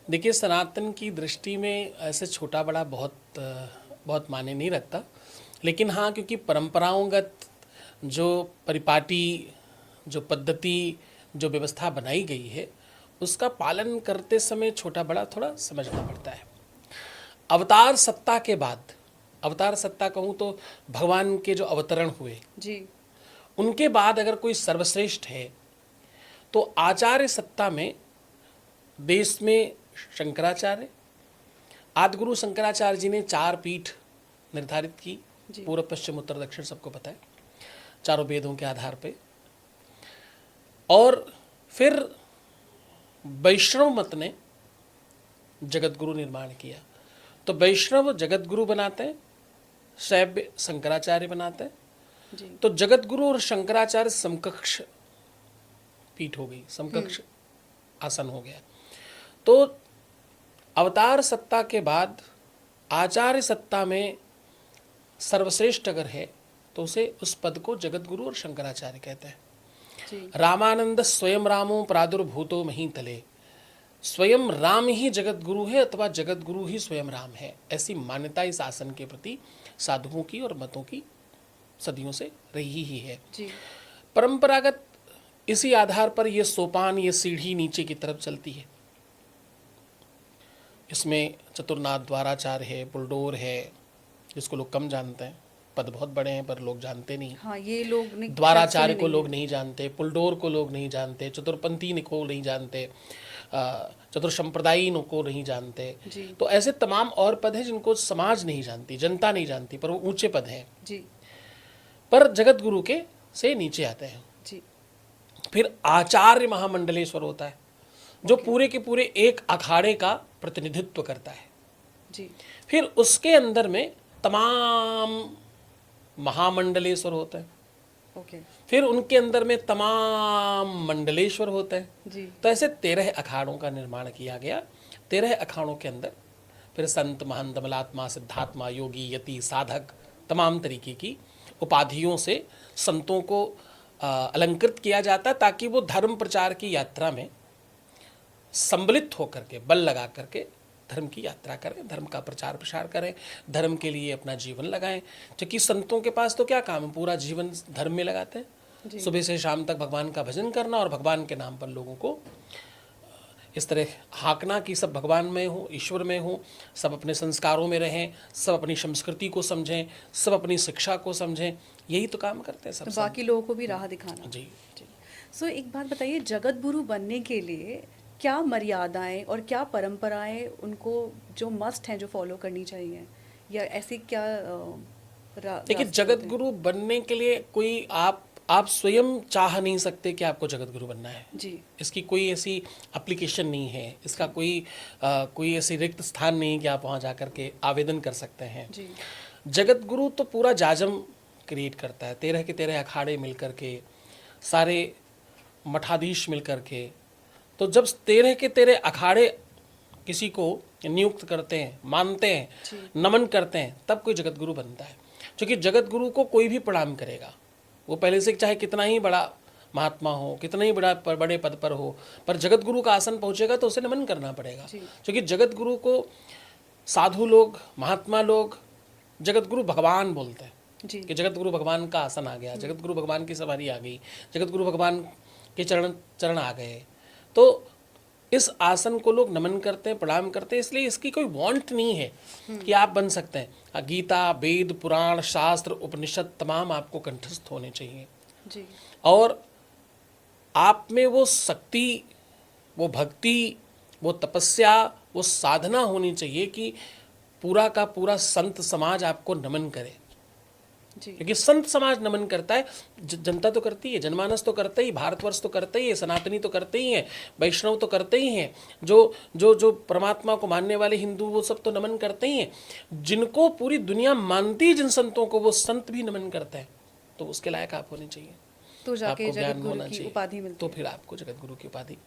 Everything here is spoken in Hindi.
देखिए, सनातन की दृष्टि में ऐसे छोटा बड़ा बहुत मायने नहीं रखता, लेकिन हाँ, क्योंकि परंपराओंगत जो परिपाटी, जो पद्धति, जो व्यवस्था बनाई गई है, उसका पालन करते समय छोटा बड़ा थोड़ा समझना पड़ता है। अवतार सत्ता के बाद, अवतार सत्ता कहूँ तो भगवान के जो अवतरण हुए जी। उनके बाद अगर कोई सर्वश्रेष्ठ है तो आचार्य सत्ता में देश में शंकराचार्य, आदिगुरु शंकराचार्य जी ने 4 पीठ निर्धारित की, जी। पूर्व पश्चिम उत्तर दक्षिण सबको पता है, चारों वेदों के आधार पे। और फिर वैष्णव मत ने जगत गुरु निर्माण किया। तो वैष्णव जगत गुरु बनाते हैं, शैव शंकराचार्य बनाते हैं। जी। तो जगत गुरु और शंकराचार्य समकक्ष पीठ हो गई, समकक्ष आसन हो गया। तो अवतार सत्ता के बाद आचार्य सत्ता में सर्वश्रेष्ठ अगर है तो उसे उस पद को जगत गुरु और शंकराचार्य कहते हैं। जी। रामानंद स्वयं रामो प्रादुर्भूतो महीतले, स्वयं राम ही जगत गुरु है अथवा जगत गुरु ही स्वयं राम है, ऐसी मान्यता इस आसन के प्रति साधुओं की और मतों की सदियों से रही ही है। जी। परंपरागत इसी आधार पर यह सोपान, ये सीढ़ी नीचे की तरफ चलती है। इसमें चतुर्नाथ द्वाराचार्य है, बुलडोर है, जिसको लोग कम जानते हैं, पद बहुत बड़े हैं पर लोग जानते नहीं। हाँ, ये लोग द्वाराचार्य को लोग नहीं जानते, पुलडोर को लोग नहीं जानते, चतुर्पंथी को नहीं जानते, चतुर्संप्रदायी को नहीं जानते। जी। तो ऐसे तमाम और पद हैं जिनको समाज नहीं जानती, जनता नहीं जानती, पर वो ऊंचे पद हैं, जी। पर जगत गुरु के से नीचे आते हैं। जी। फिर आचार्य महामंडलेश्वर होता है, जो पूरे के पूरे एक अखाड़े का प्रतिनिधित्व करता है। जी। फिर उसके अंदर में तमाम महामंडलेश्वर होते हैं। ओके। फिर उनके अंदर में तमाम मंडलेश्वर होते हैं। जी। तो ऐसे 13 अखाड़ों का निर्माण किया गया। 13 अखाड़ों के अंदर फिर संत, महंत, मलात्मा, सिद्धात्मा, योगी, यति, साधक, तमाम तरीके की उपाधियों से संतों को अलंकृत किया जाता है, ताकि वो धर्म प्रचार की यात्रा में सम्मिलित होकर के, बल लगा करके धर्म की यात्रा करें, धर्म का प्रचार प्रसार करें, धर्म के लिए अपना जीवन लगाएं। क्योंकि संतों के पास तो क्या काम है, पूरा जीवन धर्म में लगाते हैं, सुबह से शाम तक भगवान का भजन करना और भगवान के नाम पर लोगों को इस तरह हाँकना कि सब भगवान में हो, ईश्वर में हो, सब अपने संस्कारों में रहें, सब अपनी संस्कृति को समझें, सब अपनी शिक्षा को समझें। यही तो काम करते हैं सब। तो बाकी लोगों को भी राह दिखाना। जी। सो एक बात बताइए, जगत गुरु बनने के लिए क्या मर्यादाएं और क्या परंपराएं उनको जो मस्ट हैं, जो फॉलो करनी चाहिए, या ऐसी क्या देखिए, जगत गुरु बनने के लिए कोई आप स्वयं चाह नहीं सकते कि आपको जगत गुरु बनना है। जी। इसकी कोई ऐसी एप्लीकेशन नहीं है, इसका कोई ऐसी रिक्त स्थान नहीं कि आप वहाँ जा कर के आवेदन कर सकते हैं। जी। जगत गुरु तो पूरा जाजम क्रिएट करता है, 13 के 13 अखाड़े मिल कर के, सारे मठाधीश मिल कर के। तो जब 13 के 13 अखाड़े किसी को नियुक्त करते हैं, मानते हैं, नमन करते हैं, तब कोई जगत गुरु बनता है। क्योंकि जगत गुरु को कोई भी प्रणाम करेगा, वो पहले से चाहे कितना ही बड़ा महात्मा हो, कितना ही बड़े पद पर हो, पर जगत गुरु का आसन पहुंचेगा तो उसे नमन करना पड़ेगा। क्योंकि जगत गुरु को साधु लोग, महात्मा लोग जगत गुरु भगवान बोलते हैं कि जगत गुरु भगवान का आसन आ गया, जगत गुरु भगवान की सवारी आ गई, जगत गुरु भगवान के चरण आ गए। तो इस आसन को लोग नमन करते हैं, प्रणाम करते हैं। इसलिए इसकी कोई वांट नहीं है कि आप बन सकते हैं। गीता, वेद, पुराण, शास्त्र, उपनिषद तमाम आपको कंठस्थ होने चाहिए जी। और आप में वो शक्ति, वो भक्ति, वो तपस्या, वो साधना होनी चाहिए कि पूरा का पूरा संत समाज आपको नमन करे। क्योंकि संत समाज नमन करता है, जनता तो करती है, जनमानस तो करता ही, भारतवर्ष तो करता ही है, सनातनी तो करते ही हैं, वैष्णव तो करते ही हैं, जो परमात्मा को मानने वाले हिंदू वो सब तो नमन करते ही हैं। जिनको पूरी दुनिया मानती है, जिन संतों को, वो संत भी नमन करते हैं। तो उसके लायक आप होने चाहिए, तो जाके आपको ज्ञान जगत गुरु होना की चाहिए, उपाधि मिलती तो है। फिर आपको जगत गुरु की उपाधि